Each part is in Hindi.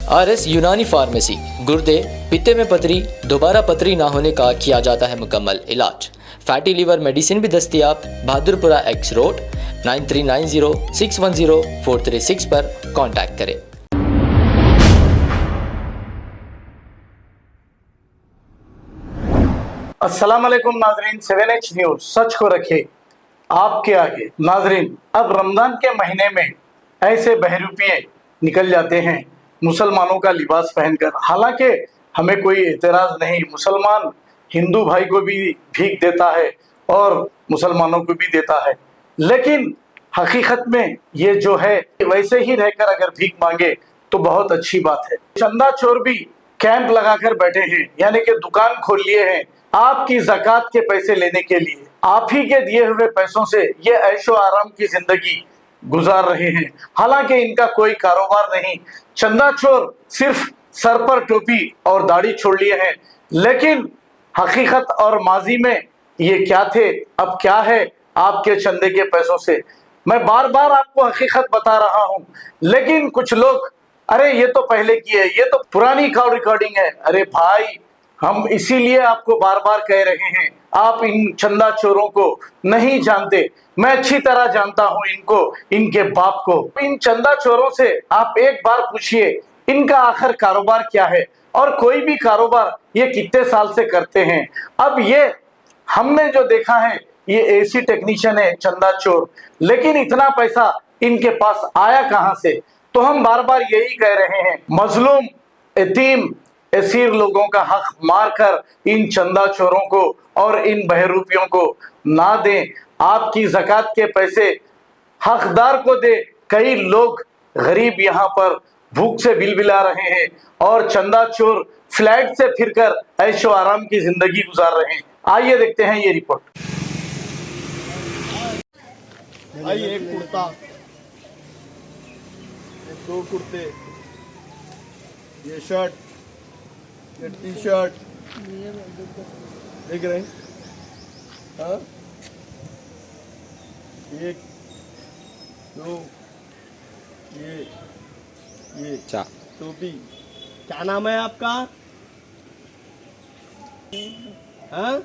RS यूनानी फार्मेसी, गुर्दे, पित्ते में पथरी, दोबारा पथरी ना होने का किया जाता है मुकम्मल इलाज। फैटी लीवर मेडिसिन भी दस्तियाब। बहादुरपुरा X रोड 9390610436 पर कांटेक्ट करें। अस्सलाम वालेकुम नाजरीन, 7H न्यूज सच को रखे आपके आगे। नाजरीन, अब रमजान के महीने में ऐसे बहरूपिये निकल जाते हैं मुसलमानों का लिबास पहनकर। हालांकि हमें कोई एतराज नहीं, मुसलमान हिंदू भाई को भी भीख देता है और मुसलमानों को भी देता है, लेकिन हकीकत में ये जो है वैसे ही रहकर अगर भीख मांगे तो बहुत अच्छी बात है। चंदा चोर भी कैंप लगाकर बैठे हैं, यानी कि दुकान खोल लिए हैं आपकी ज़कात के पैसे लेने के लिए। आप ही के दिए हुए पैसों से ये ऐशो आराम की जिंदगी गुजार रहे हैं, हालांकि इनका कोई कारोबार नहीं। चंदा चोर सिर्फ सर पर टोपी और दाढ़ी छोड़ लिए हैं, लेकिन हकीकत और माजी में ये क्या थे, अब क्या है आपके चंदे के पैसों से। मैं बार बार आपको हकीकत बता रहा हूं, लेकिन कुछ लोग अरे ये तो पहले की है, ये तो पुरानी कॉल रिकॉर्डिंग है। अरे भाई, हम इसीलिए आपको बार बार कह रहे हैं, आप इन चंदा चोरों को नहीं जानते। मैं अच्छी तरह जानता हूं इनको, इनके बाप को। इन चंदा चोरों से आप एक बार पूछिए इनका आखिर कारोबार क्या है, और कोई भी कारोबार ये कितने साल से करते हैं। अब ये हमने जो देखा है ये AC टेक्नीशियन है चंदा चोर, लेकिन इतना पैसा इनके पास आया कहां से। तो हम बार बार यही कह रहे हैं, मजलूम, यतीम, असीर लोगों का हक मारकर इन चंदा चोरों को और इन बहरूपियों को ना दें। आपकी ज़कात के पैसे हकदार को दे। कई लोग गरीब यहाँ पर भूख से बिलबिला रहे हैं और चंदा चोर फ्लैट से फिरकर ऐशो आराम की जिंदगी गुजार रहे हैं। आइए देखते हैं ये रिपोर्ट। भाई एक कुर्ता, दो कुर्ते, ये शर्ट, ये टी-शर्ट देख रहे हैं। हाँ, एक, दो, ये टोपी। क्या नाम है आपका? हाँ,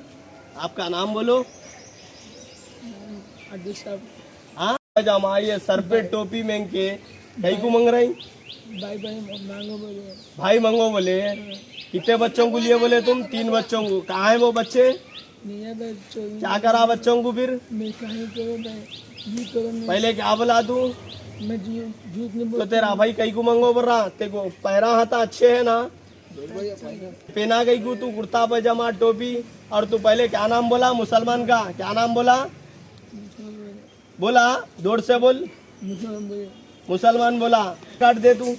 आपका नाम बोलो। हाँ, जमा ये सर पे टोपी मांग के कहीं को मांग रही? भाई मंगो बोले। कितने बच्चों को लिए बोले तुम? 3 बच्चों को। कहाँ है वो बच्चे? क्या करा बच्चों को फिर? पहले क्या बोला तू? तो तेरा भाई कहीं को मंगो बोल रहा, तेको पैरा हाथा अच्छे है ना, पहना गई को तू कुर्ता पैजामा टोपी। और तू पहले क्या नाम बोला मुसलमान का? क्या नाम बोला? बोला जोर से बोल। मुसलमान बोला। काट दे तू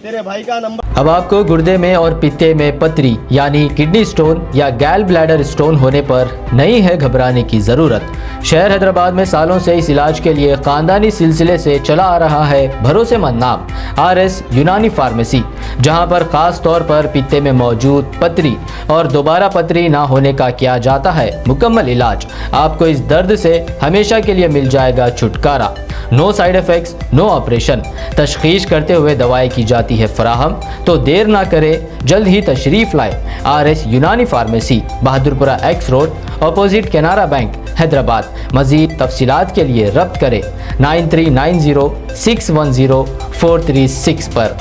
तेरे भाई का नंबर। अब आपको गुर्दे में और पित्ते में पथरी यानी किडनी स्टोन या गैल ब्लैडर स्टोन होने पर नहीं है घबराने की ज़रूरत। शहर हैदराबाद में सालों से इस इलाज के लिए ख़ानदानी सिलसिले से चला आ रहा है भरोसेमंद नाम RS यूनानी फार्मेसी, जहां पर ख़ास तौर पर पित्ते में मौजूद पथरी और दोबारा पथरी ना होने का किया जाता है मुकम्मल इलाज। आपको इस दर्द से हमेशा के लिए मिल जाएगा छुटकारा। No side effects, no operation. तशखीस करते हुए दवाएं की जाती है फराहम। तो देर ना करें, जल्द ही तशरीफ लाए RS यूनानी pharmacy, Bahadurpura X road, opposite Canara bank, Hyderabad. मज़ीद तफसीलात के लिए रब्त करें 9390610436 पर।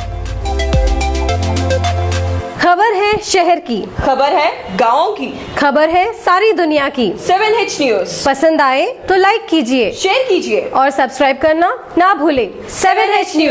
खबर है शहर की, खबर है गाँव की, खबर है सारी दुनिया की। 7H न्यूज पसंद आए तो लाइक कीजिए, शेयर कीजिए और सब्सक्राइब करना ना भूलें। 7H news.